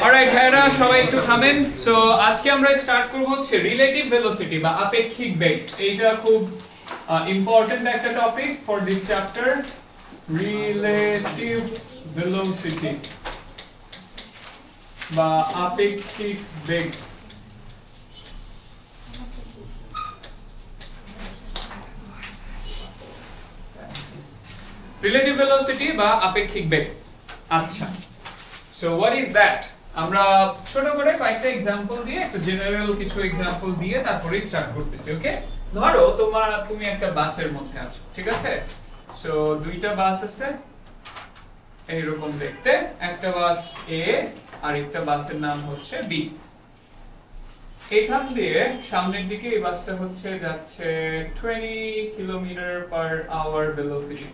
Alright ভাইরা সবাই একটু থামেন। সো আজকে আমরা স্টার্ট করব হচ্ছে রিলেটিভ ভেলোসিটি বা আপেক্ষিক বেগ। এইটা খুব ইম্পর্টেন্ট একটা topic for this chapter, relative velocity বা আপেক্ষিক বেগ। রিলেটিভ ভেলোসিটি বা আপেক্ষিক বেগ। আচ্ছা, সো হোয়াট ইজ দ্যাট? আমরা ছোট করে কয়েকটা एग्जांपल দিয়ে, একটা জেনারেল কিছু एग्जांपल দিয়ে তারপরে স্টার্ট করতেছি। ওকে, ধরো তুমি একটা বাসের মধ্যে আছো, ঠিক আছে? সো দুইটা বাস আছে এইরকম দেখতে, একটা বাস এ আর একটা বাসের নাম হচ্ছে বি। এখান দিয়ে সামনের দিকে এই বাসটা হচ্ছে যাচ্ছে 20 কিলোমিটার পার আওয়ার ভেলোসিটি,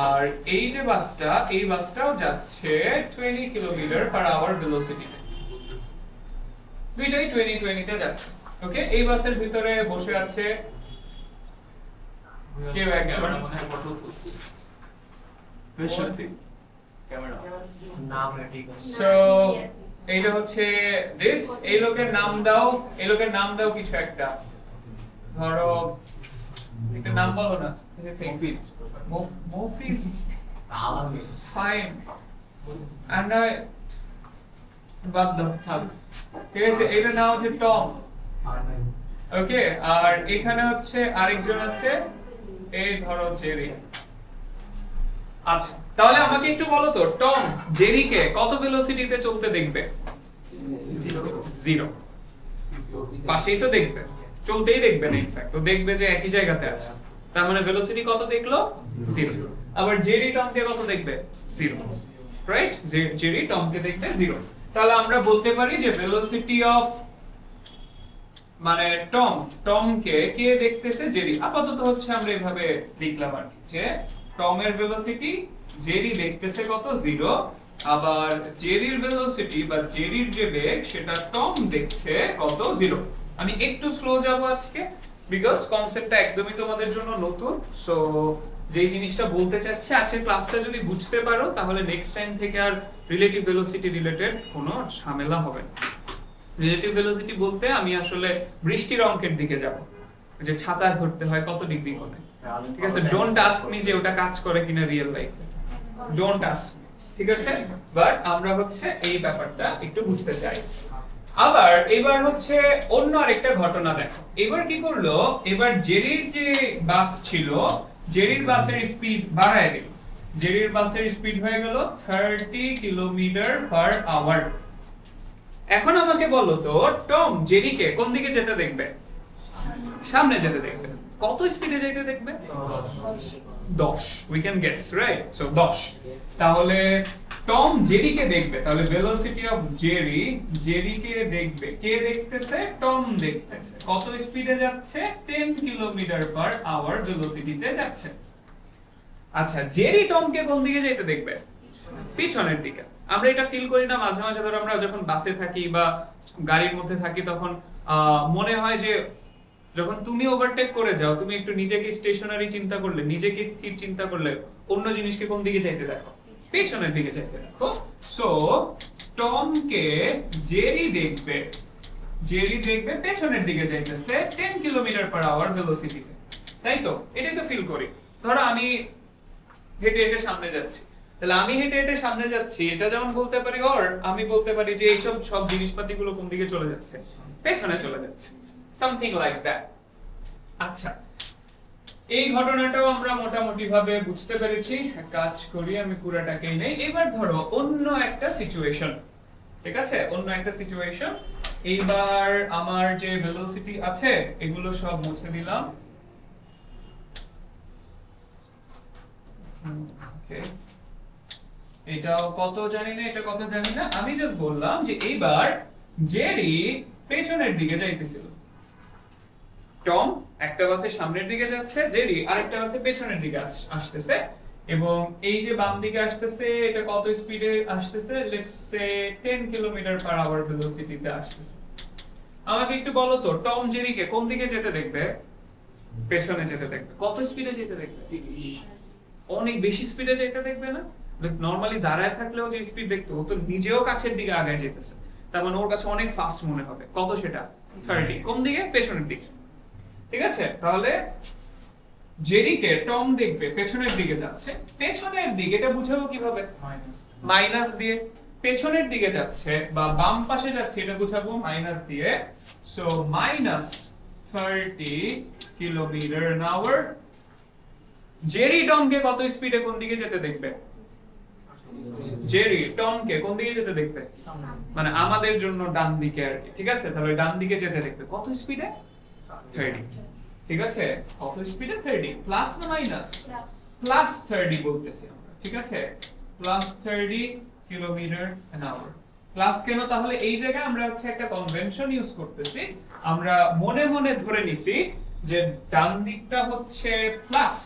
আর এই যে বাসটা, এই বাসটাও যাচ্ছে 20 কিলোমিটার পার আওয়ার ভেলোসিটিতে। দুইটাই 20 তে যাচ্ছে। ওকে, এই বাসের ভিতরে বসে আছে কেউ একজন। সো এইটা হচ্ছে দিস। এই লোকের নাম দাও, এই লোকের নাম দাও কিছু একটা। ধরো একটা নাম বলো না। Mofis. Fine. And বাদ দাও, থাক। ঠিক আছে, এটা নাম হচ্ছে টম। ওকে, আর এখানে হচ্ছে আরেকজন আছে, এই ধরো জেরি। আচ্ছা, তাহলে আমাকে একটু বলো তো, টম জেরিকে কত ভেলোসিটিতে চলতে দেখবে? 0। পাশেই তো দেখবে, চলতেই দেখবে না, ইনফ্যাক্ট তো দেখবে যে একই জায়গাতে আছে, তার মানে ভেলোসিটি কত দেখলো? 0। আবার জেরি টমকে কত দেখবে? 0, রাইট? জেরি টমকে দেখবে 0। তাহলে আমরা বলতে পারি যে ভেলোসিটি অফ মানে টমকে কে দেখতেছে? জেরি। আপাতত হচ্ছে আমরা এইভাবে লিখলাম আর কি, যে টমের ভেলোসিটি জেরি দেখতেছে কত? 0। আবার জেরির ভেলোসিটি বা জেরির যে বেগ সেটা টম দেখছে কত? 0। আমি একটু স্লো যাব আজকে, বিকজ কনসেপ্টটা একদমই তোমাদের জন্য নতুন। সো যেই জিনিসটা বলতে চাচ্ছি, আজকের ক্লাসটা যদি বুঝতে পারো তাহলে নেক্সট টাইম থেকে আর রিলেটিভ ভেলোসিটি রিলেটেড কোনো ঝামেলা হবে না। রিলেটিভ ভেলোসিটি বলতে আমি আসলে বৃষ্টির অঙ্কের দিকে যাব, যে ছাতা ধরতে হয় কত ডিগ্রি কোণে। ঠিক আছে, ডোন্ট আস্ক মি যে ওটা কাজ করে কিনা রিয়েল লাইফে, ডোন্ট আস্ক মি, ঠিক আছে? বাট আমরা হচ্ছে এই ব্যাপারটা একটু বুঝতে চাই। আবার এবার হচ্ছে অন্য আরেকটা ঘটনা দেখো। এবার কি করলো, এবার জেরির যে বাস ছিল, জেরির বাসের স্পিড বাড়ায় দিল। জেরির বাসের স্পিড হয়ে গেল 30 কিলোমিটার পার আওয়ার। এখন আমাকে বলো তো, টম জেরিকে কোন দিকে যেতে দেখবে? সামনে যেতে দেখবে। কত স্পিডে যেতে দেখবে? 10। We can guess, right? So 10। তাহলে টম জেরিকে দেখবে, তাহলে ভেলোসিটি অফ জেরিকে দেখবে। কে দেখতেছে? টম দেখতেছে। কত স্পিডে যাচ্ছে? 10 কিলোমিটার পার আওয়ার ভেলোসিটিতে যাচ্ছে। আচ্ছা, জেরি টমকে কোন দিকে যেতে দেখবে? পিছনের দিকে। আমরা এটা ফিল করি না মাঝে মাঝে? ধরো আমরা যখন বাসে থাকি বা গাড়ির মধ্যে থাকি, তখন মনে হয় যে যখন তুমি ওভারটেক করে যাও, তুমি একটু নিজেকে স্টেশনারি চিন্তা করলে, নিজেকে স্থির চিন্তা করলে, অন্য জিনিসকে কোন দিকে যাইতে দেখো? পেছনের দিকে যাইতে দেখো। সো টমকে জেরি দেখবে, জেরি দেখবে পেছনের দিকে যাইতেছে 10 কিলোমিটার পার আওয়ার ভেলোসিটিতে, তাই তো? এটাই তো ফিল করি। ধরো আমি হেঁটে হেঁটে সামনে যাচ্ছি, তাহলে আমি হেঁটে হেঁটে সামনে যাচ্ছি, এটা যেমন বলতে পারি, অর আমি বলতে পারি যে এইসব সব জিনিসপাতিগুলো কোন দিকে চলে যাচ্ছে? পেছনে চলে যাচ্ছে, সামথিং লাইক দ্যাট। আচ্ছা, এই ঘটনাটাও আমরা মোটামুটি ভাবে বুঝতে পেরেছি। কাজ করি, আমি পুরোটাকেই নেই। এবার ধরো অন্য একটা সিচুয়েশন, ঠিক আছে? অন্য একটা সিচুয়েশন। এইবার আমার যে ভেলোসিটি আছে এগুলো সব মুছে দিলাম। ওকে, এটাও কত জানি না, এটা কত জানি না। আমি জাস্ট বললাম যে এইবার জেরি পেছনের দিকে যাইতেছিল। টম একটা বাসের সামনের দিকে যাচ্ছে, জেরি আরেকটা বাসের পেছনের দিকে আসতেছে, এবং এই যে বাম দিকে আসতেছে এটা কত স্পিডে আসতেছে? Let's say 10 kilometre per hour ভেলোসিটিতে আসতেছে। আমাকে একটু বলো তো, টম জেরিকে কোন দিকে যেতে দেখবে? পেছনে যেতে দেখবে। কত স্পিডে যেতে দেখবে? অনেক বেশি স্পিডে যেতে দেখবে না? নরমালি দাঁড়ায় থাকলেও যে স্পিড দেখতো ও তো নিজেও কাছের দিকে আগায় যেতেছে, তার মানে ওর কাছে অনেক ফাস্ট মনে হবে। কত সেটা? 30। কোন দিকে? পেছনের দিকে। ঠিক আছে, তাহলে জেরিকে টম দেখবে পেছনের দিকে যাচ্ছে, পেছনের দিকে এটা বুঝাবো কিভাবে? মাইনাস দিয়ে। পেছনের দিকে যাচ্ছে বা বাম পাশে যাচ্ছে এটা বুঝাবো মাইনাস দিয়ে। So minus 30 kilometre an hour। Jerry টমকে কত স্পিডে কোন দিকে যেতে দেখবে? জেরি টমকে কোন দিকে যেতে দেখবে? মানে আমাদের জন্য ডান দিকে আর কি। ঠিক আছে, তাহলে ডান দিকে যেতে দেখবে কত স্পিডে? 30। ঠিক আছে, কত স্পিডে? 30। প্লাস না মাইনাস? প্লাস 30 বলতেছি আমরা। ঠিক আছে, plus 30 kilometre an hour। Plus কেন? তাহলে এই জায়গায় আমরা হচ্ছে একটা কনভেনশন ইউজ করতেছি, আমরা মনে মনে ধরে নিছি যে ডান দিকটা হচ্ছে প্লাস,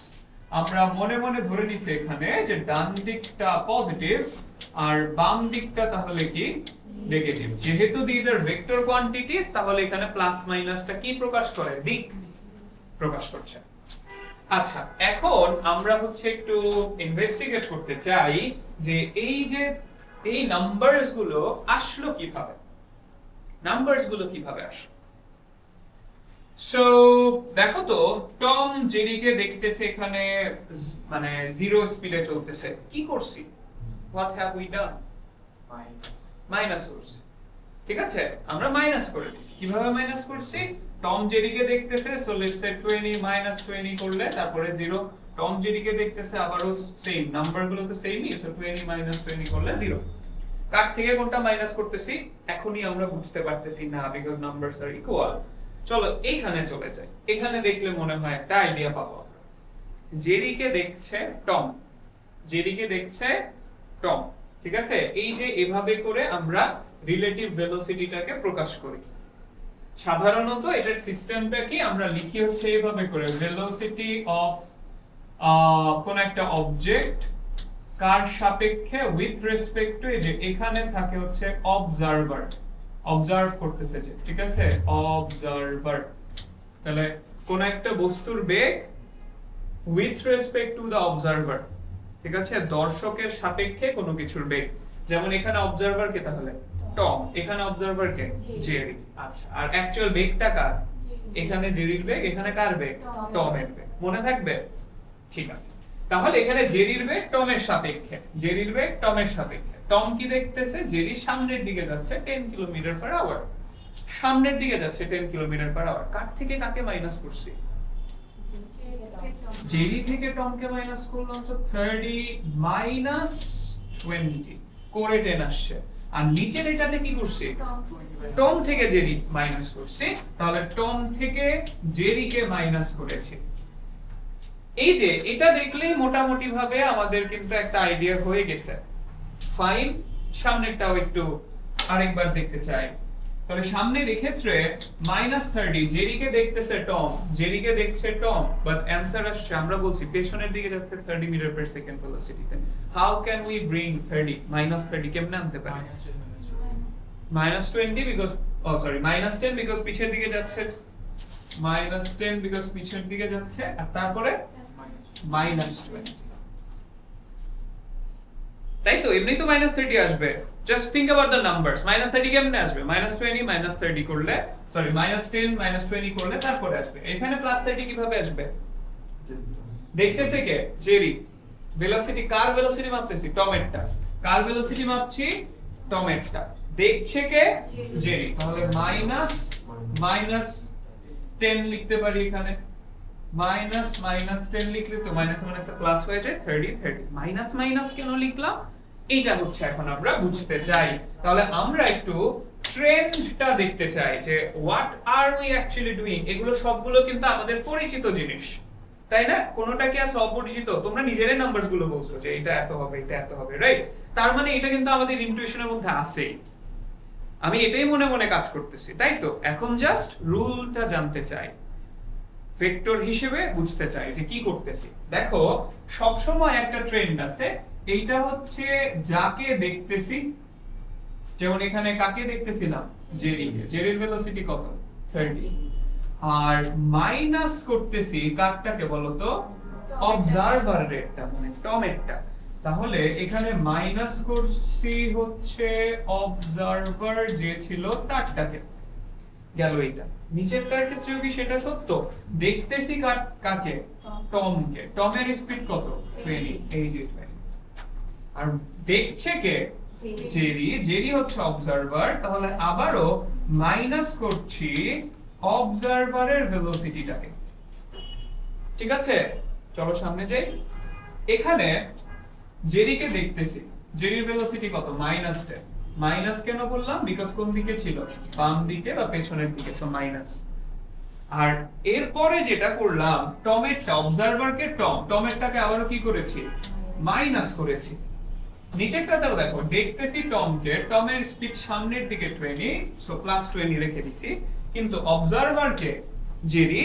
আমরা মনে মনে ধরে নিছি এখানে যে ডান দিকটা পজিটিভ আর বাম দিকটা তাহলে কি নেগেটিভ। যেহেতু these are vector quantities তাহলে এখানে প্লাস মাইনাসটা কি প্রকাশ করে? দিক প্রকাশ করছে। আচ্ছা, এখন আমরা হচ্ছে একটু ইনভেস্টিগেট করতে চাই যে এই নাম্বারস গুলো আসলো কিভাবে, নাম্বারস গুলো কিভাবে আসলো। সো দেখো তো, টম জেরিকে দেখতেছে এখানে মানে জিরো স্পিডে চলতেছে। কি করছি? What have we done? Minus করছি। ঠিক আছে, আমরা মাইনাস করে দিছি। কিভাবে মাইনাস করছি? টম জেরিকে দেখতেছে, সো লেটস সে 20 মাইনাস 20 করলে তারপরে 0। টম জেরিকে দেখতেছে আবারও সেম, নাম্বারগুলো তো সেমই, সো 20 মাইনাস 20 করলে 0। কার থেকে কোনটা মাইনাস করতেছি এখনই আমরা বুঝতে পারতেছি না, বিকজ নাম্বারস আর ইকুয়াল। চলো এইখানে চলে যাই, এখানে দেখলে মনে হয় একটা আইডিয়া পাবো আমরা। জেরিকে দেখছে টম, জেরিকে দেখছে টম। ঠিক আছে, এই যে এভাবে করে আমরা রিলেটিভ ভেলোসিটিটাকে প্রকাশ করি। সাধারণত এটার সিস্টেমটা কি? আমরা লিখি হচ্ছে এইভাবে করে, ভেলোসিটি অফ কোন একটা অবজেক্ট কার সাপেক্ষে উইথ রেসপেক্ট টু, এই যে এখানে থাকে হচ্ছে অবজারভার, অবজার্ভ করতেছে যে। ঠিক আছে, অবজারভার। তাহলে কোন একটা বস্তুর বেগ with respect to the observer. ঠিক আছে, দর্শকের সাপেক্ষে কোনো কিছুর বেগ। যেমন এখানে অবজারভার কে? তাহলে টম। এখানে অবজারভার কে? জেরি। আচ্ছা, আর অ্যাকচুয়াল বেগটা কার? এখানে জেরির বেগ, এখানে কার বেগ? টমের বেগ। মনে থাকবে? ঠিক আছে, তাহলে এখানে জেরির বেগ টমের সাপেক্ষে, জেরির বেগ টমের সাপেক্ষে। টম কি দেখতেছে? জেরি সামনের দিকে যাচ্ছে 10 কিলোমিটার পার আওয়ার, সামনের দিকে যাচ্ছে 10 কিলোমিটার পার আওয়ার। কার থেকে কাকে মাইনাস করছি? জেরি থেকে টমকে মাইনাস করলাম, সো 30 মাইনাস 20 করে 10 আসছে। আর নিচের এটাতে কি করছি? টম থেকে জেরি মাইনাস করছি, তাহলে টম থেকে জেরিকে মাইনাস করেছি। এই যে এটা দেখলেই মোটামুটি ভাবে আমাদের কিন্তু একটা আইডিয়া হয়ে গেছে। ফাইন, সামনেরটাও একটু আরেকবার দেখতে চাই। তাহলে সামনের এক্ষেত্রে -30, জেরিকে দেখতেছে টম, জেরিকে দেখছে টম, বাট অ্যানসার আসছে আমরা বলছি পেছনের দিকে যাচ্ছে 30 মিটার পার সেকেন্ড ভেলোসিটিতে। হাউ ক্যান উই ব্রিং 30 -30 কেমনে আনতে পারি? -20 বিকজ -10 বিকজ পিছের দিকে যাচ্ছে, -10 বিকজ পিছের দিকে যাচ্ছে, আর তারপরে -20। তাই তো, এমনি তো -30 আসবে। Just think about the numbers. -30 কেমনে আসবে? -20 -30 করলে, সরি -10 -20 করলে তারপরে আসবে। এখানে +30 কিভাবে আসবে? দেখতেছে কে? জেরি। ভেলোসিটি, কার ভেলোসিটি মাপতেছি? টমেরটা। কার ভেলোসিটি মাপছি? টমেরটা। দেখছে কে? জেরি। তাহলে -10 লিখতে পারি এখানে। -10 লিখলে তো মাইনাস মাইনাস প্লাস হয়ে যায় 30। মাইনাস মাইনাস কেন লিখলাম? এইটা হচ্ছে এখন আমরা বুঝতে চাই। তাহলে আমরা একটু ট্রেন্ডটা দেখতে চাই যে what are we actually doing. এগুলো সবগুলো কিন্তু আমাদের পরিচিত জিনিস, তাই না? কোনোটা কি আছে অপরিচিত? তোমরা নিজেরাই নাম্বারস গুলো বলছো যে এটা এত হবে, এটা এত হবে, রাইট? তার মানে এটা কিন্তু আমাদের ইনটুইশনের মধ্যে আছে। আমি এটাই মনে মনে কাজ করতেছি, তাই তো? এখন জাস্ট রুলটা জানতে চাই, ভেক্টর হিসেবে বুঝতে চাই যে কি করতেছি। দেখো, সব সময় একটা ট্রেন্ড আছে। এইটা হচ্ছে যাকে দেখতেছি, যেমন এখানে কাকে দেখতেছিলাম? জেরিকে। জেরির ভেলোসিটি কত? 30। আর মাইনাস করতেছি কারটাকে বলতো? অবজারভার রেটটা, মানে টমেরটা। তাহলে এখানে মাইনাস করছি হচ্ছে অবজারভার যে ছিল তারটাকে, গেল এটা। নিচেরটার ক্ষেত্রেও কি সেটা সত্য? দেখতেছি কাকে? টমকে। টমের স্পিড কত? 20, এই যে 20। আর দেখছে কে? জেরি। জেরি হচ্ছে অবজারভার, তাহলে আবারও মাইনাস করছি অবজারভারের ভেলোসিটিটাকে। ঠিক আছে, চলো সামনে যাই। এখানে জেরিকে দেখতেছি, জেরির ভেলোসিটি কত? -10। মাইনাস কেন বললাম? বিকজ কোন দিকে ছিল? বাম দিকে বা পেছনের দিকে, সো মাইনাস। আর এরপরে যেটা করলাম, টমেরটা, অবজারভারকে টমেরটাকে আবারও কি করেছি? মাইনাস করেছি। নিচেরটাতেও দেখো, দেখতেছি টমকে, টমের স্পিড সামনের দিকে 20, সো +20 রেখে দিছি। কিন্তু অবজারভারকে জেরি,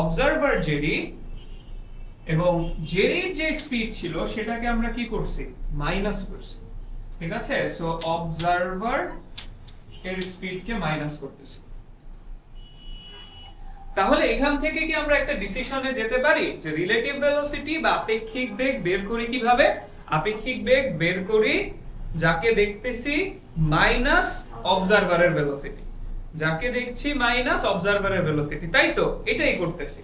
অবজারভার জেরি, এবং জেরির যে স্পিড ছিল সেটাকে আমরা কি করছি? মাইনাস করছি। ঠিক আছে, সো অবজারভার এর স্পিডকে মাইনাস করতেছি। তাহলে এখান থেকে কি আমরা একটা ডিসিশনে যেতে পারি যে রিলেটিভ ভেলোসিটি বা আপেক্ষিক বেগ বের করি কিভাবে? আপেক্ষিক বেগ বের করি যাকে দেখতেছি মাইনাস অবজারভারের ভেলোসিটি, যাকে দেখছি মাইনাস অবজারভারের ভেলোসিটি, তাই তো? এটাই করতেছি।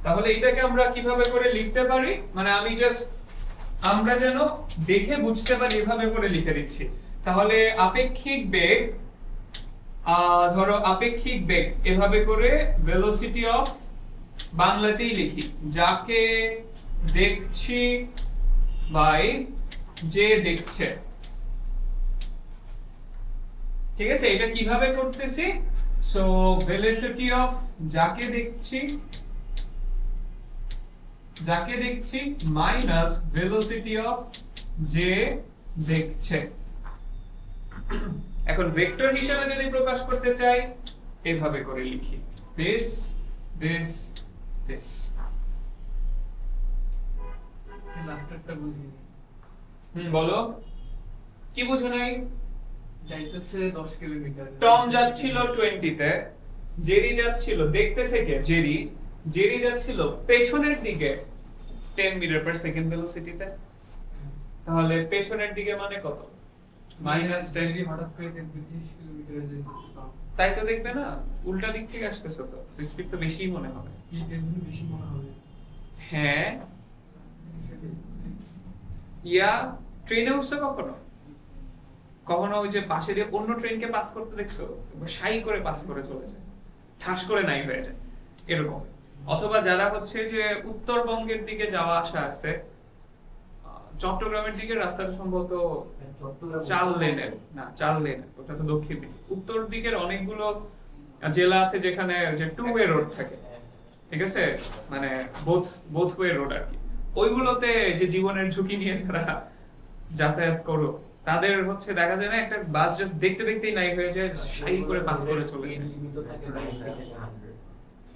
তাহলে এটাকে আমরা কিভাবে করে লিখতে পারি? মানে আমি জাস্ট, আমরা যেন দেখে বুঝতে পারি এভাবে করে লিখে দিচ্ছি। তাহলে আপেক্ষিক বেগ, ধরো আপেক্ষিক বেগ এভাবে করে ভেলোসিটি অফ, বাংলাতেই লিখি, যাকে দেখছি বাই যে দেখছে। ঠিক আছে, এটা কিভাবে করতেছি? সো ভেলোসিটি অফ যাকে দেখছি, যাকে দেখছি মাইনাস ভেলোসিটি অফ যে দেখছে। এখন ভেক্টর হিসেবে যদি প্রকাশ করতে চাই, এভাবে করে লিখি, this this this। এই লাস্টেরটা বুঝিনি। বলো কি বুঝো নাই? যাইতেছে 10 কিলোমিটার, টম যাচ্ছিল 20 তে, জেরি যাচ্ছিল, দেখতেছে কে? জেরি। জেরি যাচ্ছিল পেছনের দিকে 10 মিটার পার সেকেন্ড ভেলোসিটিতে। তাহলে পেছনের দিকে মানে কত? -10। হঠাৎ করে 30 কিলোমিটারে যাইতেছে টম। তাই তো দেখবে না, উল্টা দিক থেকে আসতেছে, তো স্পিড তো বেশিই মনে হবে। স্পিড এর জন্য বেশি মনে হবে। হ্যাঁ, ইয়া ট্রেনে উঠছে কখনো? কখনো ওই যে পাশে দিয়ে অন্য ট্রেনকে পাস করতে দেখছো? শাই করে পাস করে চলে যায়, ঠাস করে নাই হয়ে যায়, এরকম। অথবা যারা হচ্ছে যে উত্তরবঙ্গের দিকে যাওয়া আসা আছে, চট্টগ্রামের দিকে রাস্তাটা সম্ভবত 4 লেনের, না 4 লেনের, ওটা তো দক্ষিণ দিকে। উত্তর দিকের অনেকগুলো জেলা আছে যেখানে যে 2 ওয়ে রোড থাকে, ঠিক আছে, মানে বোথ ওয়ে রোড আর কি। ওইগুলোতে যে জীবনের ঝুঁকি নিয়ে যারা যাতায়াত করো, তাদের হচ্ছে দেখা যায় না, একটা বাস জাস্ট দেখতে দেখতেই নাই হয়ে যায়, শাই করে পাস করে চলে যায়।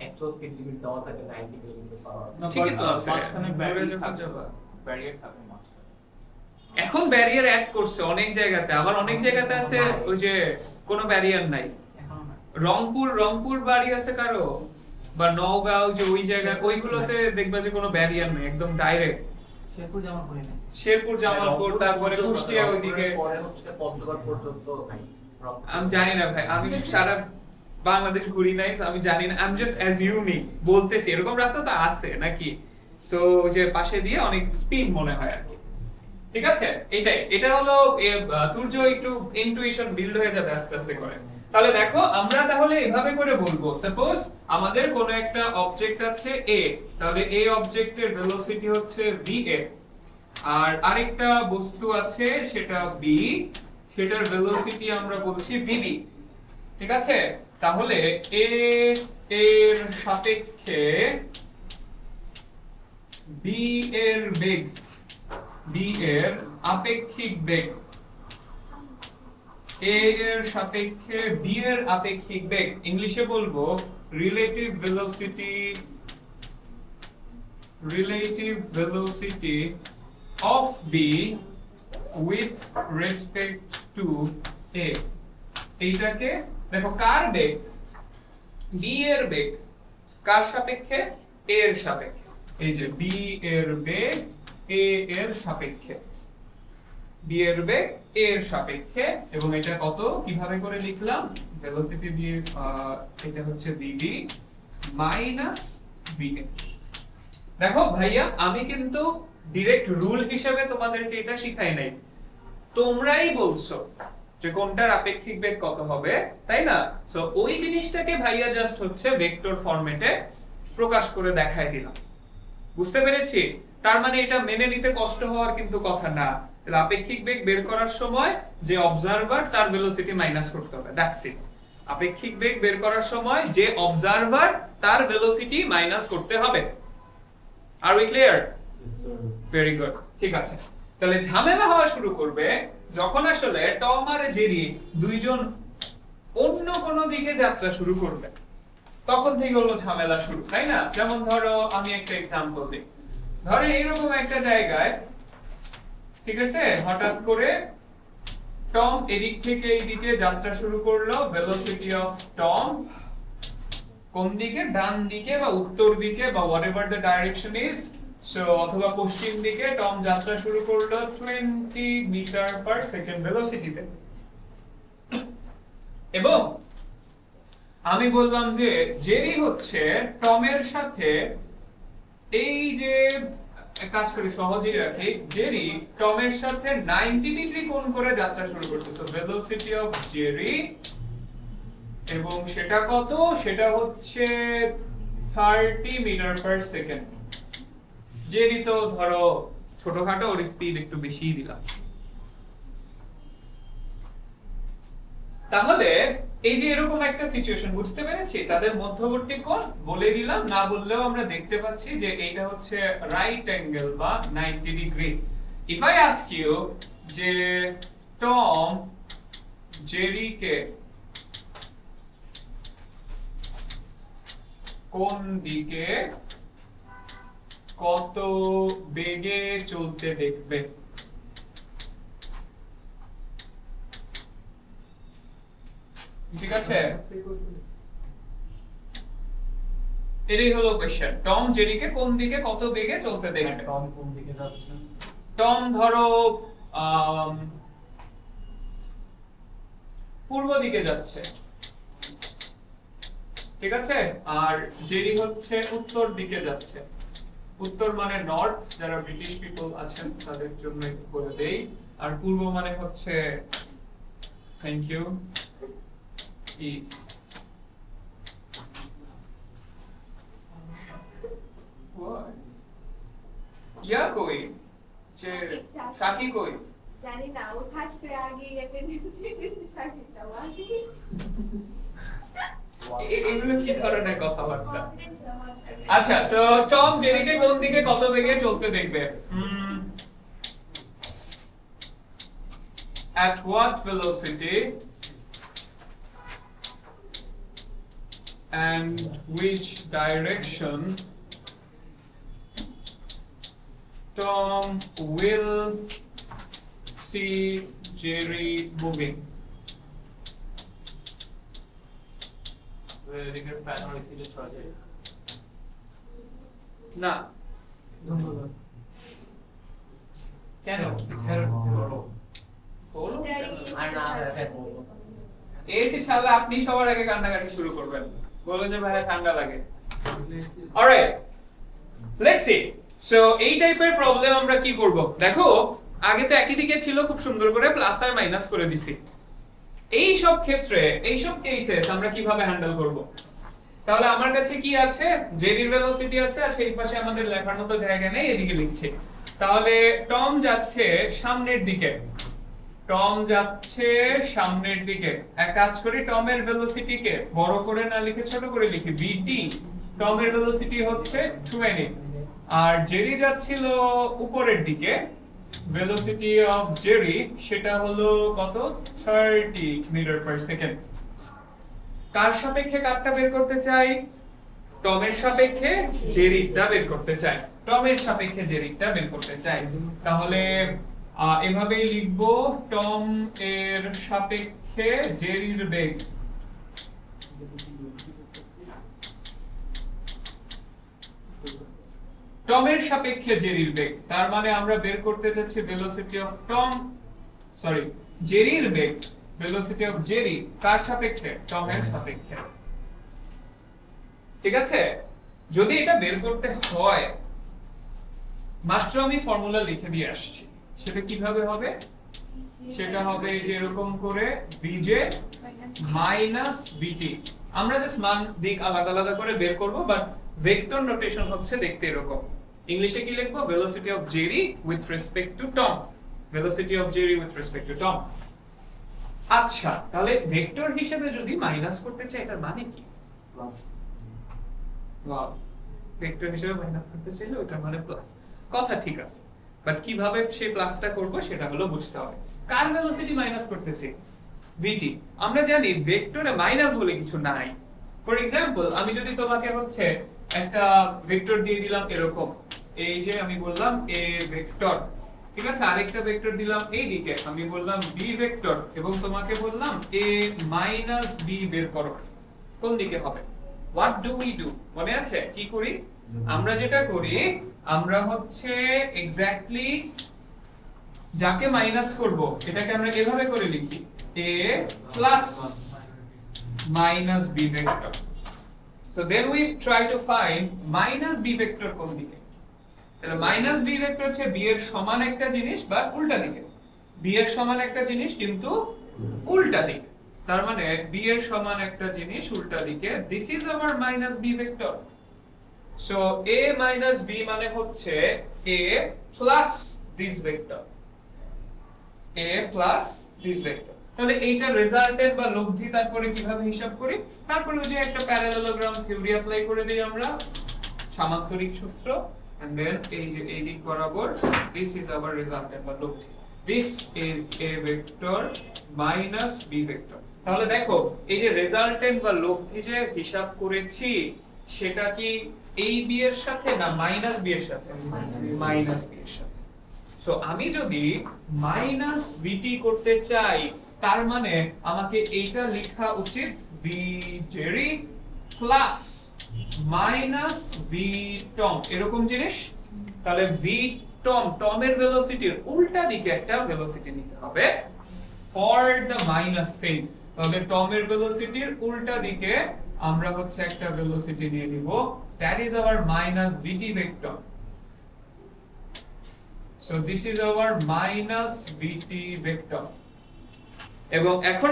অ্যাকচুয়াল স্পিড লিমিট দেওয়া থাকে 90 কিলোমিটার পার আওয়ার। ঠিকই তো আছে, মাঝখানে দূরে ব্যারিয়ার যখন থাকে, যাবা। ব্যারিয়ার থাকে মাঝখানে। এখন ব্যারিয়ার অ্যাড করছে অনেক জায়গাতে, আবার অনেক জায়গাতে আছে ওই যে কোনো ব্যারিয়ার নাই। এখন না। রংপুর বাড়ি আছে কারো, বা নওগাঁও, যে ওই জায়গা, ওইগুলোতে দেখবা যে কোনো ব্যারিয়ার নেই, একদম ডাইরেক্ট। শেরপুর জামা করি না। শেরপুর, জামালপুর, তারপরে কুষ্টিয়া ওইদিকে। পরে হচ্ছে পঞ্চগড় পর্যন্ত নাই। আমি জানি না ভাই, আমি সারা বাংলাদেশ ঘুরি নাই, তো আমি জানি না, আই এম জাস্ট অ্যাজিউমিং, বলতেছি এরকম রাস্তা তো আছে নাকি। সো যে পাশে দিয়ে অনেক স্পিড মনে হয় আর কি। ঠিক আছে, এটা হলো তুর্য একটু ইনটুইশন বিল্ড হয়ে যাবে আস্তে আস্তে করে। তাহলে দেখো, আমরা তাহলে এভাবে করে বলবো, সাপোজ আমাদের কোনো একটা অবজেক্ট আছে a, তাহলে এই অবজেক্টের ভেলোসিটি হচ্ছে va, আর আরেকটা বস্তু আছে সেটা b, সেটার ভেলোসিটি আমরা বলছি vb। ঠিক আছে, তাহলে a এর সাপেক্ষে b এর বেগ, b এর আপেক্ষিক বেগ, a এর সাপেক্ষে b এর আপেক্ষিক বেগ, ইংলিশে বলবো relative velocity of b with respect to a। এইটাকে দেখো, কার বেগ? b এর বেগ কার সাপেক্ষে? a এর সাপেক্ষে। এই যে b এর বেগ a এর সাপেক্ষে। বি এর বেগ এ এর সাপেক্ষে, এবং এটা কত কিভাবে করে লিখলাম, ভেলোসিটি দিয়ে এটা হচ্ছে vd মাইনাস va। দেখো ভাইয়া, আমি কিন্তু ডাইরেক্ট রুল হিসেবে তোমাদেরকে এটা শিখাই নাই, তোমরাই বলছো যে কোনটার আপেক্ষিক বেগ কত হবে, তাই না? সো ওই জিনিসটাকে ভাইয়া জাস্ট হচ্ছে ভেক্টর ফরম্যাটে প্রকাশ করে দেখাই দিলাম। বুঝতে পেরেছি? তার মানে এটা মেনে নিতে কষ্ট হওয়ার কিন্তু কথা না। তাহলে আপেক্ষিক বেগ বের করার সময় যে অবজারভার তার ভেলোসিটি মাইনাস করতে হবে, দ্যাটস ইট। আপেক্ষিক বেগ বের করার সময় যে অবজারভার তার ভেলোসিটি মাইনাস করতে হবে। আর উই ক্লিয়ার? ভেরি গুড, ঠিক আছে। তাহলে ঝামেলা হওয়া শুরু করবে যখন আসলে টম আর জেরি দুইজন অন্য কোনো দিকে যাত্রা শুরু করবে, তখন থেকে হলো ঝামেলা শুরু, তাই না? যেমন ধরো আমি একটা एग्जांपल দিই, ধরো এইরকম একটা জায়গায়, ঠিক আছে, হঠাৎ করে টম এদিক থেকে এইদিকে যাত্রা শুরু করলো, ভেলোসিটি অফ টম কোন দিকে, ডান দিকে বা উত্তর দিকে বা whatever the direction is, so অথবা পশ্চিম দিকে টম যাত্রা শুরু করলো 20 মিটার পার সেকেন্ড ভেলোসিটিতে। এবং আমি বললাম যে জেরি হচ্ছে টমের সাথে, এই যে কাজ করে সহজেই রাখি, জেরি টমের সাথে 90 ডিগ্রি কোণ করে যাত্রা শুরু করছে। সো ভেলোসিটি অফ জেরি, এবং সেটা কত, সেটা হচ্ছে 30 মিটার পার সেকেন্ড। জেরি তো ধরো ছোটখাটো, ওর স্পিড একটু বেশিই দিলাম। তাহলে এই যে এরকম একটা সিচুয়েশন, বুঝতে পেরেছি? তাদের মধ্যবর্তী কোণ বলে দিলাম, না বললেও আমরা দেখতে পাচ্ছি যে এইটা হচ্ছে রাইট অ্যাঙ্গেল বা 90 degree. If I ask you যে টম জেরিকে কোন দিকে কত বেগে চলতে দেখবে, ঠিক আছে? এটাই হলো কোশ্চেন, টম জেরিকে কোন দিকে কত বেগে চলতে দেখবে। টম কোন দিকে যাচ্ছে? টম ধরো পূর্ব দিকে যাচ্ছে, ঠিক আছে, আর জেরি হচ্ছে উত্তর দিকে যাচ্ছে। উত্তর মানে নর্থ, যারা ব্রিটিশ পিপল আছেন তাদের জন্য একটু বলে দেই, আর পূর্ব মানে হচ্ছে, থ্যাংক ইউ, ইস্ট। ইয়া কই যে শাকি কই? জানি না, ও খাস করে আগে শাকিটা আগে এগুলো কি ধরনের কথাবার্তা? আচ্ছা, সো টম জেরিকে কোন দিকে কত বেগে চলতে দেখবে? At what velocity and which direction Tom will see Jerry moving? এদিকে ফ্যান আর এসিতে ছড়া যায়। না, ধন্যবাদ। কেন? বলো কেন? আর না ফ্যান বলবো। এসি ছাড়লে আপনি সবার আগে কান্নাকাটি শুরু করবেন, বলে যে ভাই ঠান্ডা লাগে। Alright, let's see. সো এই টাইপের প্রবলেম আমরা কি করব? দেখো, আগে তো একই দিকে ছিল, খুব সুন্দর করে প্লাস আর মাইনাস করে দিছি। এই সব ক্ষেত্রে, এই সব কেসেস আমরা কিভাবে হ্যান্ডেল করব? তাহলে আমার কাছে কি আছে, জেডির ভেলোসিটি আছে, আর সেই পাশে আমাদের লেখার মতো জায়গা নেই, এদিকে লিখছি। তাহলে টম যাচ্ছে সামনের দিকে, টম যাচ্ছে সামনের দিকে। এক কাজ করি, টমের ভেলোসিটিকে বড় করে না লিখে ছোট করে লিখি, vt। টমের ভেলোসিটি হচ্ছে 20, আর জেরি যাচ্ছিল উপরের দিকে, ভেলোসিটি অফ জেরি সেটা হলো কত, 30 মিটার পার সেকেন্ড। কার সাপেক্ষে কারটা বের করতে চাই? টমের সাপেক্ষে জেরিটা বের করতে চাই, টমের সাপেক্ষে জেরিটা বের করতে চাই। তাহলে এভাবেই লিখবো, টম এর সাপেক্ষে জেরির বেগ। টমের সাপেক্ষে জেরির বেগ, তার মানে আমরা বের করতে যাচ্ছি ভেলোসিটি অফ টম সরি জেরির বেগ ভেলোসিটি অফ জেরি কার সাপেক্ষে টমের সাপেক্ষে ঠিক আছে যদি এটা বের করতে হয় মাত্র আমি ফর্মুলা লিখে দিয়ে আসছি সেটা কিভাবে হবে সেটা হবে যে এরকম করে vj মাইনাস vt আমরা জাস্ট মান দিক আলাদা আলাদা করে বের করব বাট ভেক্টর নোটেশন হচ্ছে দেখতে এরকম ইংলিশে কি লিখবো velocity of Jerry with respect two Tom velocity of Jerry with respect two Tom আচ্ছা তাহলে ভেক্টর হিসেবে যদি মাইনাস করতে চাই এটার মানে কি ওয়াও ভেক্টর হিসেবে মাইনাস করতে চাইলে ওটার মানে প্লাস কথা ঠিক আছে বাট কিভাবে সেই প্লাসটা করব সেটা হলো বুঝতে হবে কার ভেলোসিটি মাইনাস করতেছি vt আমরা জানি ভেক্টরে মাইনাস বলে কিছু নাই ফর এক্সাম্পল আমি যদি তোমাকে হচ্ছে একটা ভেক্টর দিয়ে দিলাম এরকম এই যে আমি বললাম a ভেক্টর ঠিক আছে আরেকটা ভেক্টর দিলাম এই দিকে আমি বললাম b ভেক্টর এবং তোমাকে বললাম a মাইনাস b বের করো কোন দিকে হবে হোয়াট ডু উই ডু মনে আছে কি করি আমরা যেটা করি আমরা হচ্ছে এক্স্যাক্টলি যাকে মাইনাস করব এটাকে আমরা এভাবে করে লিখি a plus minus b vector so then we try to find minus b vector কোন দিকে তাহলে minus b vector হচ্ছে b এর সমান একটা জিনিস বা উল্টা দিকে b এর সমান একটা জিনিস কিন্তু উল্টা দিকে তার মানে b এর সমান একটা জিনিস উল্টা দিকে this is our minus b vector so a minus b মানে হচ্ছে a plus this vector a plus this vector তাহলে এইটা রেজাল্টেন্ট বা লব্ধি তারপরে কিভাবে হিসাব করি তারপরে ওই যে একটা প্যারালেলোগ্রাম থিওরি অ্যাপ্লাই করে দেই আমরা সামান্তরিক সূত্র and then এই যে এই দিক বরাবর this is our resultant বা লব্ধি this is a vector minus b vector তাহলে দেখো এই যে রেজাল্টেন্ট বা লব্ধি যে হিসাব করেছি সেটা কি এই b এর সাথে না মাইনাস b এর সাথে মাইনাস b এর সাথে সো আমি যদি মাইনাস vt করতে চাই তার মানে আমাকে এইটা লেখা উচিত v Jerry plus minus v Tom এরকম জিনিস তাহলে v টম টমের ভেলোসিটির উল্টা দিকে একটা ভেলোসিটি নিতে হবে ফর দ্য মাইনাস থিং তাহলে টমের ভেলোসিটির উল্টা দিকে আমরা হচ্ছে একটা ভেলোসিটি নিয়ে নিব that is our minus vt vector so this is our minus vt vector এবং এখন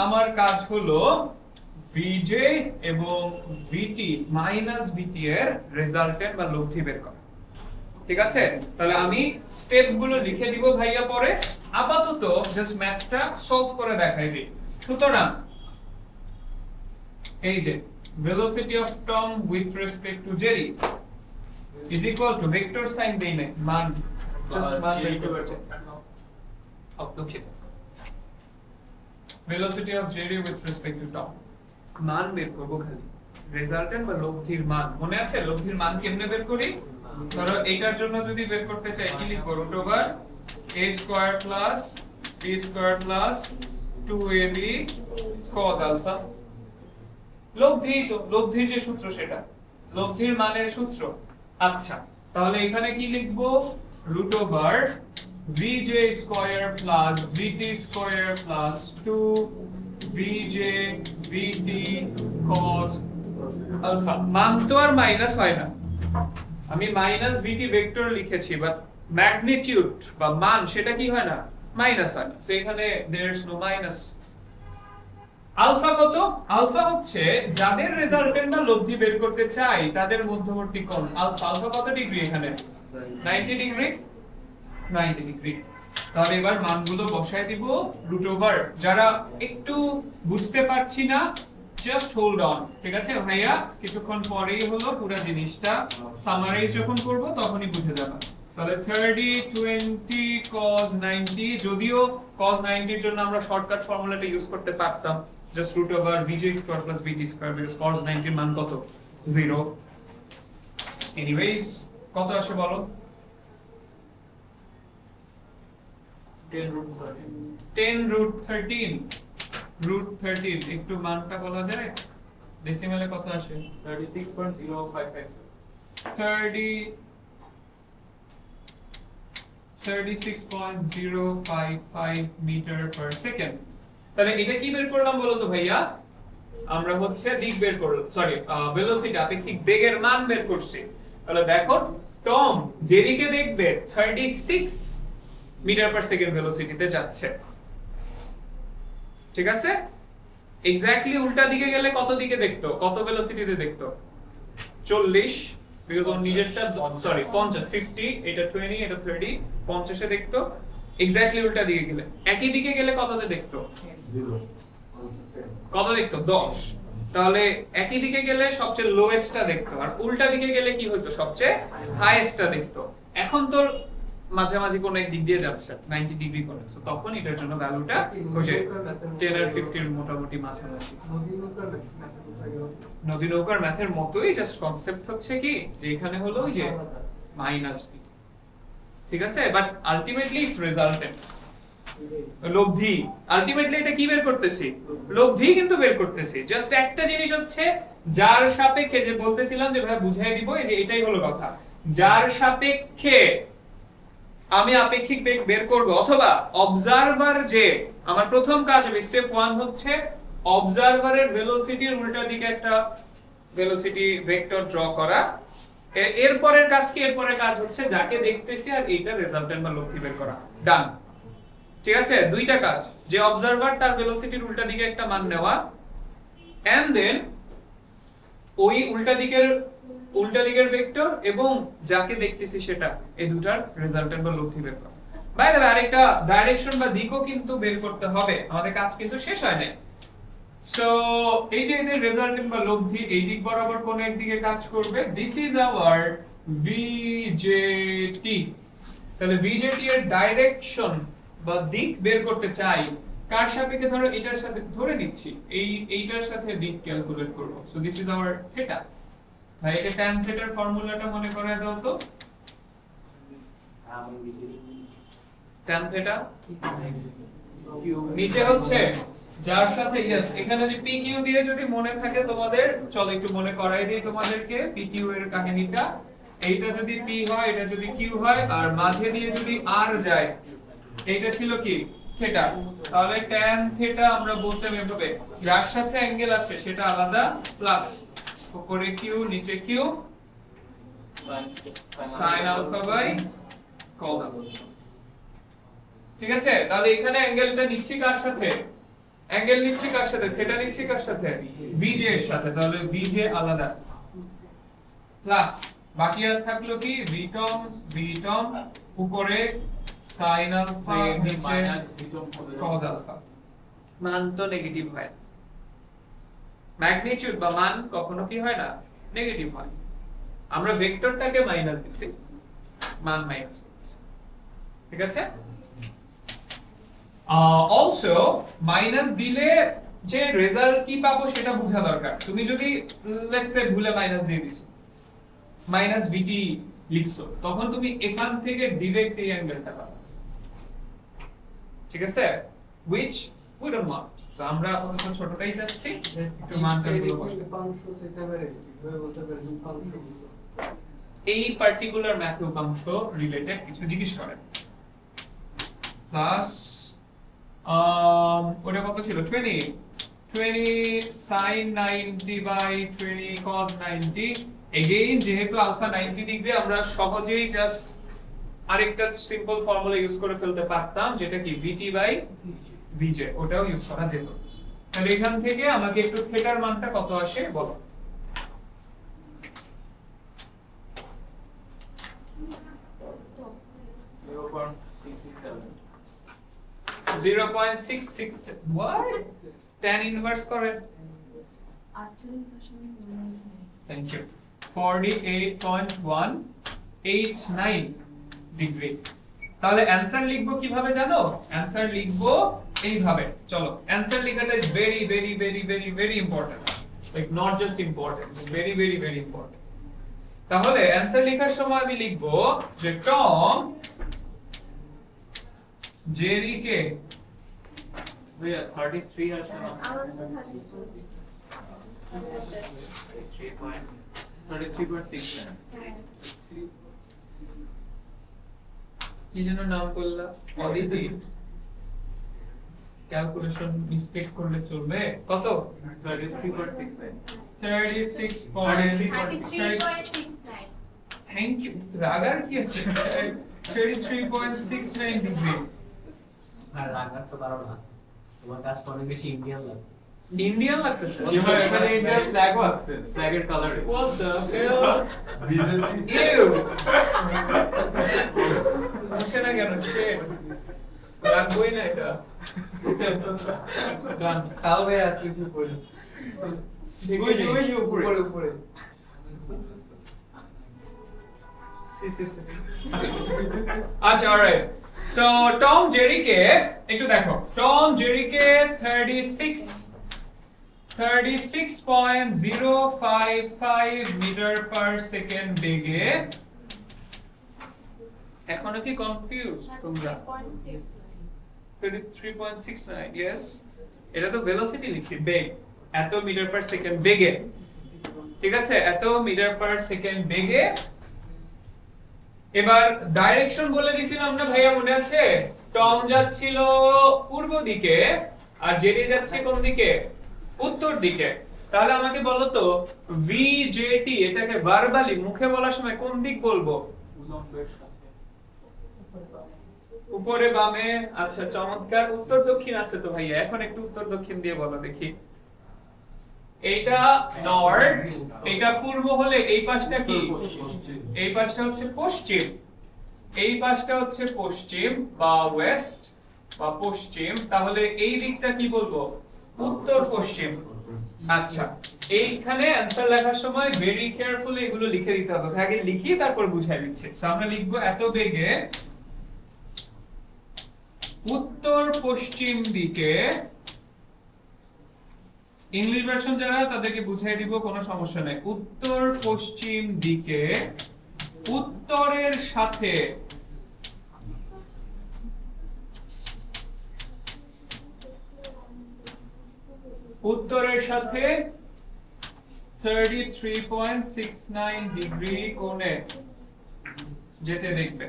আমার কাজ হলো vj এবং vt মাইনাস vt এর রেজাল্টেন্ট বা লব্ধি বের করা ঠিক আছে তাহলে আমি স্টেপগুলো লিখে দিব ভাইয়া পরে আপাতত জাস্ট ম্যাথটা সলভ করে দেখাই দিই সুতরাং এই যে velocity of Tom with respect to Jerry is equal to vector sign দেই নাই মান জাস্ট মান বের করতে দুঃখিত velocity of Jerry with respect to Tom মান বের করব খালি রেজাল্টেন্ট বা লব্ধির মান মনে আছে লব্ধির মান কেমনে বের করি ধরো এইটার জন্য যদি বের করতে চাই কি লিখব √a square plus b square plus 2ab cos alpha লব্ধির যে সূত্র সেটা লব্ধির মানের সূত্র আচ্ছা তাহলে এখানে কি লিখব √vj square plus vt square plus 2vj vt cos alpha মান তো আর মাইনাস হয় না আমি মাইনাস vt ভেক্টর লিখেছি বাট ম্যাগনিটিউড বা মান সেটা কি হয় না মাইনাস হয় না সো এখানে there is no minus alpha কত আলফা হচ্ছে যাদের রেজাল্টেন্ট বা লব্ধি বের করতে চাই তাদের মধ্যবর্তী কোণ আলফা কত ডিগ্রি এখানে 90 ডিগ্রি 90 ডিগ্রি তাহলে এবার মানগুলো বসায় দিব যারা একটু বুঝতে পারছি না জাস্ট হোল্ড অন ঠিক আছে ভাইয়া কিছুক্ষণ পরেই হলো পুরো জিনিসটা সামারাইজ যখন করব তখনই বুঝে যাবে তাহলে 30 20 cos 90 যদিও cos 90 এর জন্য আমরা শর্টকাট ফর্মুলাটা ইউজ করতে পারতাম just √vj square plus vt square because cos 90 এর মান কত 0 এনিওয়েজ কত আসে বলো 10√13 একটু মানটা বলা যায় ডেসিমালে কত আসে 36.055 30 36.055 মিটার পার সেকেন্ড। তাহলে এটা কি বের করলাম বলো তো ভাইয়া? আমরা হচ্ছে দিক বের করলাম, সরি ভেলোসিটি আপেক্ষিক বেগের মান বের করছি। তাহলে দেখো টম জেরিকে দেখবে 36 মিটার পার সেকেন্ড ভেলোসিটিতে যাচ্ছে, ঠিক আছে? এক্স্যাক্টলি উল্টা দিকে গেলে কত দিকে দেখতো, কত ভেলোসিটিতে দেখতো? 40, বিকজ ওর নিজেরটা সরি 50, 50 এটা 20 এটা 30, 50 এ দেখতো। এক্স্যাক্টলি উল্টা দিকে গেলে, একই দিকে গেলে কততে দেখতো? কত দেখতো? 10। তাহলে একই দিকে গেলে সবচেয়ে লোয়েস্টটা দেখতো, আর উল্টা দিকে গেলে কি হতো? সবচেয়ে হাইয়েস্টটা দেখতো। এখন তোর মাঝামাঝি কোন এক দিক দিয়ে যাচ্ছে 90 ডিগ্রি কোণে, সো তখন এটার জন্য ভ্যালুটা হয়ে যায় 10 আর 50 এর মোটামুটি মাঝামাঝি। নদী নৌকার ম্যাথের মতোই, জাস্ট কনসেপ্ট হচ্ছে কি যে এখানে হলো ওই যে মাইনাস ভি, ঠিক আছে? বাট আলটিমেটলি ইটস রেজাল্টেন্ট, লব্ধি। আলটিমেটলি এটা কি বের করতেছি? লব্ধি কিন্তু বের করতেছি। জাস্ট একটা জিনিস হচ্ছে যার সাপেক্ষে, যে বলতেছিলাম যে ভাই বুঝাই দিব, এই যে এটাই হলো কথা, যার সাপেক্ষে আমি আপেক্ষিক বেগ বের করব, অথবা অবজারভার, যে আমার প্রথম কাজ হবে স্টেপ 1 হচ্ছে অবজারভারের ভেলোসিটির উল্টা দিকে একটা ভেলোসিটি ভেক্টর ড্র করা। এরপরের কাজ কি? এরপরের কাজ হচ্ছে যাকে দেখতেছি আর এইটা রেজাল্টেন্ট বা লব্ধি বের করা। ডান, ঠিক আছে? দুইটা কাজ, যে অবজারভার তার ভেলোসিটির উল্টা দিকে একটা মান নেওয়া, এন্ড দেন ওই উল্টা দিকের ভেক্টর এবং যাকে দেখতেছি সেটা, এই দুটার রেজাল্টেন্ট বা লব্ধি বের করা। বাই দ্য ওয়ে আরেকটা ডাইরেকশন বা দিকও কিন্তু বের করতে হবে, আমাদের কাজ কিন্তু শেষ হয় নাই। সো এই যে এদের রেজাল্টেন্ট বা লব্ধি এই দিক বরাবর কোন এক দিকে কাজ করবে, দিস ইজ আওয়ার ভিজেটি। তাহলে ভিজেটি এর ডাইরেকশন বা দিক বের করতে চাই কার সাপেক্ষে? ধরো এটার সাথে ধরে নিচ্ছি, এইটার সাথে দিক ক্যালকুলেট করব। So this is our theta. ভাই এটা tan থিটার ফর্মুলাটা মনে করায় দাও তো। tan থিটা নিচে হচ্ছে যার সাথে, यस এখানে যে PQ দিয়ে যদি মনে থাকে তোমাদের, চলো একটু মনে করাই দেই তোমাদেরকে PQ এর কাহিনীটা। এইটা যদি P হয়, এটা যদি Q হয়, আর মাঝে দিয়ে যদি R যায়, এইটা ছিল কি? থিটা। তাহলে tan থিটা আমরা বলতে এভাবে, যার সাথে অ্যাঙ্গেল আছে সেটা আলাদা, প্লাস উপরে Q নিচে Q sin alpha by cos alpha, ঠিক আছে? তাহলে এখানে অ্যাঙ্গেলটা নিচ্ছি কার সাথে? অ্যাঙ্গেল নিচ্ছি কার সাথে? থিটা নিচ্ছি কার সাথে? VJ এর সাথে। তাহলে VJ আলাদা, প্লাস বাকি আর থাকলো কি? v উপরে sin আলফা নিচে cos আলফা। মান তো নেগেটিভ হয়, ম্যাগনিটিউড বা মান কখনো কি হয় না? নেগেটিভ হয়। আমরা ভেক্টরটাকে মাইনাস দিছি, মান মাইনাস করতেছি, ঠিক আছে? অলসো মাইনাস দিলে যে রেজাল্ট কি পাবো সেটা বোঝা দরকার। তুমি যদি লেটস সে ভুলে মাইনাস দিয়ে দিছো, মাইনাস ভিটি লিখছো, তখন তুমি এখান থেকে ডাইরেক্ট এই অ্যাঙ্গেলটা পাবে, ঠিক আছে? which we don't want, so আমরা আপাতত ছোটটাই যাচ্ছি, একটু মানটা গুলো বসাই। এই পার্টিকুলার ম্যাথ উপাংশ রিলেটেড কিছু জিজ্ঞেস করেন। প্লাস ওটা কত ছিল? 20 sin 90 বাই 20 cos 90। এগেইন যেহেতু আলফা 90 ডিগ্রি, আমরা সহজেই জাস্ট আরেকটা সিম্পল ফর্মুলা ইউজ করে ফেলতে পারতাম, যেটা কি VT বাই VJ, ওটাও ইউজ করা যেত। তাহলে এখান থেকে আমাকে একটু থিটার মানটা কত আসে বলো। 0.667 what? tan ইনভার্স করেন। 48.1 থ্যাংক ইউ। 48.189 ডিগ্রি। তাহলে অ্যানসার লিখবো কিভাবে জানো? অ্যানসার লিখবো এইভাবে। চলো, অ্যানসার লেখাটা is very very very very very important, like not just important, very very very important. তাহলে অ্যানসার লেখার সময় আমি লিখবো যে টম জেরিকে 33 আসে না? আমার তো 33.6 না? হ্যাঁ। কি যেন নাম করলা? অদিতি। ক্যালকুলেশন মিস্টেক করলে চলবে? কত? 33.69 36.33 থ্যাংক ইউ। রাগার কি আছে? 33.69 ডিগ্রি। আর রাগার তো কারণ আছে। তোমার কাজ অনেক বেশি ইন্ডিয়ান লাগে। ইন্ডিয়ান লাগতেছে। এখানে ইন্ডিয়ান ফ্ল্যাগও আছে, ফ্ল্যাগের কালারে। What the hell? BJP Ew! বুঝছে না কেন? Shit! রাখবোই না এটা। গান। তাও ভাই আছে একটু উপরে। ওই যে উপরে উপরে। আচ্ছা, alright. So টম জেরিকে একটু দেখো। টম জেরিকে 36.055 মিটার পার সেকেন্ড বেগে। এখনো কি কনফিউজ তোমরা? 33.69 yes, এটা তো ভেলোসিটি লিখছি, বেগ, এত মিটার পার সেকেন্ড বেগে, ঠিক আছে, এত মিটার পার সেকেন্ড বেগে। এবার ডাইরেকশন বলে দিছিলাম না ভাইয়া, মনে আছে? টম যাচ্ছিল পূর্ব দিকে আর জেরি যাচ্ছে কোন দিকে? উত্তর দিকে। তাহলে আমাকে বলো তো ভিজেটি এটাকে ভার্বালি মুখে বলার সময় কোন দিক বলবো? উলম্বের সাথে। উপরে বামে। আচ্ছা, চমৎকার। উত্তর দক্ষিণ আছে তো ভাইয়া, এখন একটু উত্তর দক্ষিণ দিয়ে বলো দেখি। এইটা নর্থ, এটা পূর্ব হলে এই পাশটা কি? এই পাশটা হচ্ছে পশ্চিম, এই পাশটা হচ্ছে পশ্চিম বা ওয়েস্ট বা পশ্চিম। তাহলে এই দিকটা কি বলবো? উত্তর পশ্চিম। আচ্ছা, এইখানে অ্যানসার লেখার সময় ভেরি কেয়ারফুলি এগুলো লিখে দিতে হবে। আগে লিখি তারপর বুঝাই দিচ্ছি। তো আমরা লিখবো এত বেগে উত্তর পশ্চিম দিকে। ইংলিশ ভার্সন যারা তাদেরকে বুঝাই দিব, কোনো সমস্যা নেই। উত্তর পশ্চিম দিকে উত্তরের সাথে উত্তরের সাথে 33.69 ডিগ্রি কোণে যেতে দেখবে।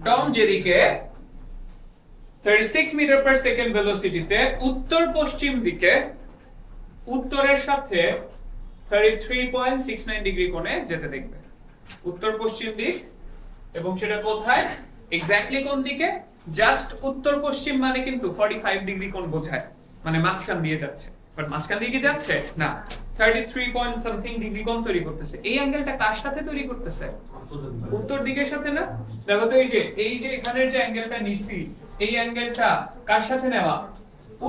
টম জেরিকে 36 মিটার পার সেকেন্ড ভেলোসিটিতে উত্তর পশ্চিম দিকে উত্তরের সাথে 33.69 ডিগ্রি কোণে যেতে দেখবে। উত্তর পশ্চিম দিক, এবং সেটা কোথায়? এক্স্যাক্টলি কোন দিকে? জাস্ট উত্তর পশ্চিম মানে কিন্তু 45 ডিগ্রি কোণ বোঝায়, মানে মাঝখান দিয়ে যাচ্ছে। বাট মাঝখান দিয়ে কি যাচ্ছে না, 33 পয়েন্ট সামথিং ডিগ্রি কোণ তৈরি করতেছে। এই অ্যাঙ্গেলটা কার সাথে তৈরি করতেছে? উত্তর দিকের সাথে না? দেখো তো এই যে এখানের যে অ্যাঙ্গেলটা নিছি, এই অ্যাঙ্গেলটা কার সাথে নেওয়া?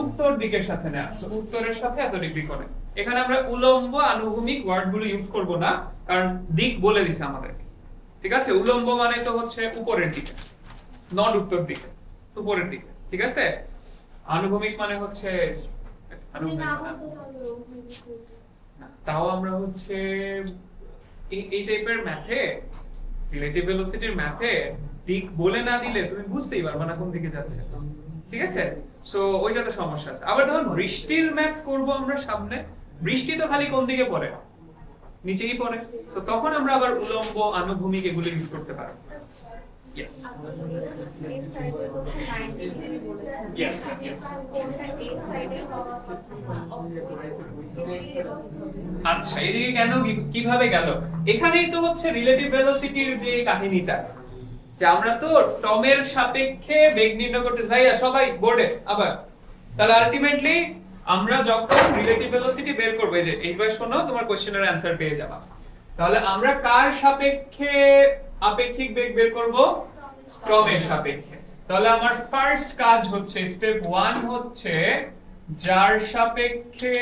উত্তর দিকের সাথে নেওয়া। সো উত্তরের সাথে এত ডিগ্রি কোণে। এখানে আমরা উলম্ব আনুভূমিক ওয়ার্ডগুলো ইউজ করব না, কারণ দিক বলে দিছে আমাদেরকে। ঠিক আছে, উলম্ব মানে তো হচ্ছে উপরের দিকে, নট উত্তর দিকে, উপরের দিকে। ঠিক আছে, আনুভূমিক মানে হচ্ছে তাও আমরা হচ্ছে এই টাইপের ম্যাথে, রিলেটিভ ভেলোসিটির ম্যাথে দিক বলে না দিলে তুমি বুঝতেই পারবে না কোন দিকে যাচ্ছে। ঠিক আছে, সো ওইটা তো সমস্যা আছে। আবার ধরুন বৃষ্টির ম্যাথ করব আমরা সামনে, বৃষ্টি তো খালি কোন দিকে পড়ে? নিচেই পড়ে। সো তখন আমরা আবার উলম্ব আনুভূমিক এগুলো ইউজ করতে পারব। Yes. Yes, yes. আচ্ছা, এদিকে কেন কিভাবে গেল? এখানেই তো হচ্ছে রিলেটিভ ভেলোসিটির যে কাহিনীটা, যে আমরা তো টমের সাপেক্ষে বেগ নির্ণয় করতেছি। ভাইয়া সবাই বোর্ডে আবার। তাহলে আলটিমেটলি আমরা যখন রিলেটিভ ভেলোসিটি বের করব, এই যে এইবার শোনো, তোমার কোশ্চেনের অ্যানসার পেয়ে যাবা। তাহলে আমরা কার সাপেক্ষে আপেক্ষিক বেগ বের করব? টমের সাপেক্ষে। তাহলে আমার ফার্স্ট কাজ হচ্ছে, স্টেপ 1 হচ্ছে যার সাপেক্ষে,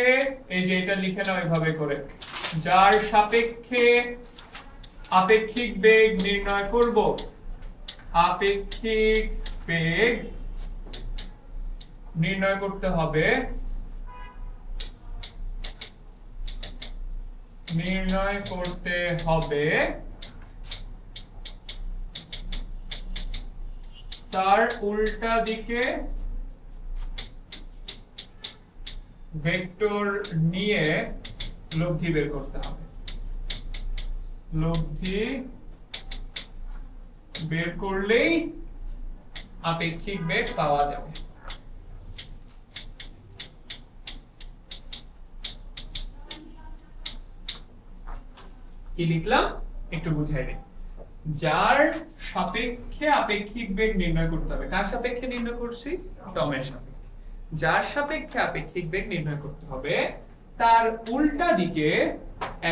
এই যে এটা লিখে নাও এভাবে করে, যার সাপেক্ষে আপেক্ষিক বেগ নির্ণয় করব। আপেক্ষিক বেগ নির্ণয় করতে হবে, তার উল্টা দিকে ভেক্টর নিয়ে লব্ধি বের করতে হবে। লব্ধি বের করলেই আপেক্ষিক বেগ পাওয়া যাবে। কি লিখলাম একটু বুঝাই দিই। যার সাপেক্ষে আপেক্ষিক বেগ নির্ণয় করতে হবে। কার সাপেক্ষে নির্ণয় করছি? টমের সাপেক্ষে। যার সাপেক্ষে আপেক্ষিক বেগ নির্ণয় করতে হবে তার উল্টা দিকে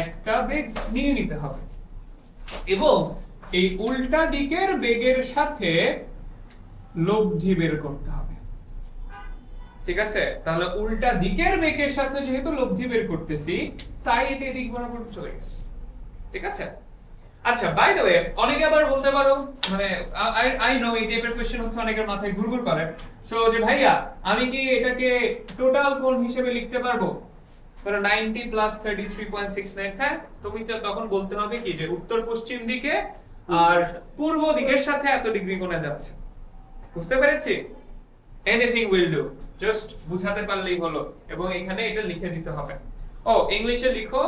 একটা বেগ নিয়ে নিতে হবে এবং এই উল্টা দিকের বেগের সাথে লব্ধি বের করতে হবে। ঠিক আছে, তাহলে উল্টা দিকের বেগের সাথে যেহেতু লব্ধি বের করতেছি তাই এটা এদিক বরাবর চলে গেছে। ঠিক আছে, আচ্ছা বাই দ্য ওয়ে অনেকে আবার বলতে পারো মানে আই নো এই টাইপের কোশ্চেন হচ্ছে অনেকের মাথায় ঘুরঘুর করে। সো যে ভাইয়া আমি কি এটাকে টোটাল কোণ হিসেবে লিখতে পারবো? ধরো 90 প্লাস 33.69। হ্যাঁ, তুমি তো তখন বলতে হবে কি যে উত্তর পশ্চিম দিকে আর পূর্ব দিকের সাথে এত ডিগ্রি কোণে যাচ্ছে। বুঝতে পেরেছি? এনিথিং উইল ডু, জাস্ট বুঝাতে পারলেই হলো এবং এখানে এটা লিখে দিতে হবে। ও ইংলিশে লিখো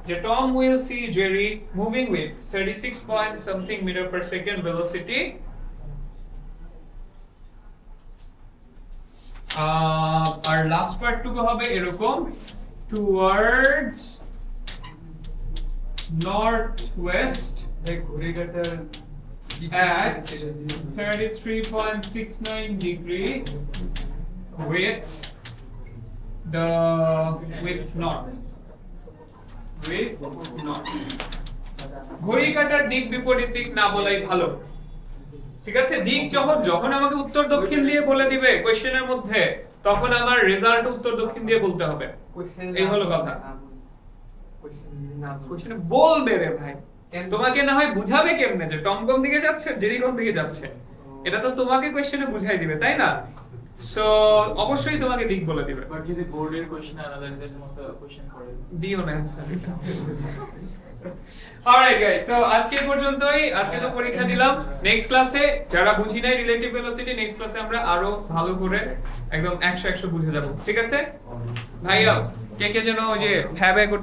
যে Tom will see Jerry moving with 36 point something metre per second velocity আর লাস্ট পার্টটুকু হবে এরকম টুয়ার্ডস নর্থ ওয়েস্ট ঘড়ি কাটার at 33.69 degree with north ঘড়ি কাটার দিক বিপরীত দিক না বলাই ভালো। ঠিক আছে, দিক যখন আমাকে উত্তর দক্ষিণ দিয়ে বলে দিবে কোশ্চেনের মধ্যে তখন আমার রেজাল্ট উত্তর দক্ষিণ দিয়ে বলতে হবে। এই হলো কথা। কোশ্চেনে বলবে রে ভাই, তোমাকে না হয় বুঝাবে কেমনে যে টম কোন দিকে যাচ্ছে জেরি কোন দিকে যাচ্ছে, এটা তো তোমাকে কোশ্চেনে বুঝাই দিবে তাই না? সো অবশ্যই তোমাকে দিক বলে দিবে। বাট যদি বোর্ডের কোশ্চেন অ্যানালাইসিসের মতো কোশ্চেন করে দিও না অ্যানসার। অলরাইট গাইস, সো আজকে এই পর্যন্তই। আজকে তো পরীক্ষা দিলাম। নেক্সট ক্লাসে যারা বুঝি নাই রিলেটিভ ভেলোসিটি, নেক্সট ক্লাসে আমরা আরো ভালো করে একদম 100 বুঝে যাব। ঠিক আছে ভাইয়া, কে কে যেন ওই যে হ্যাঁ করতে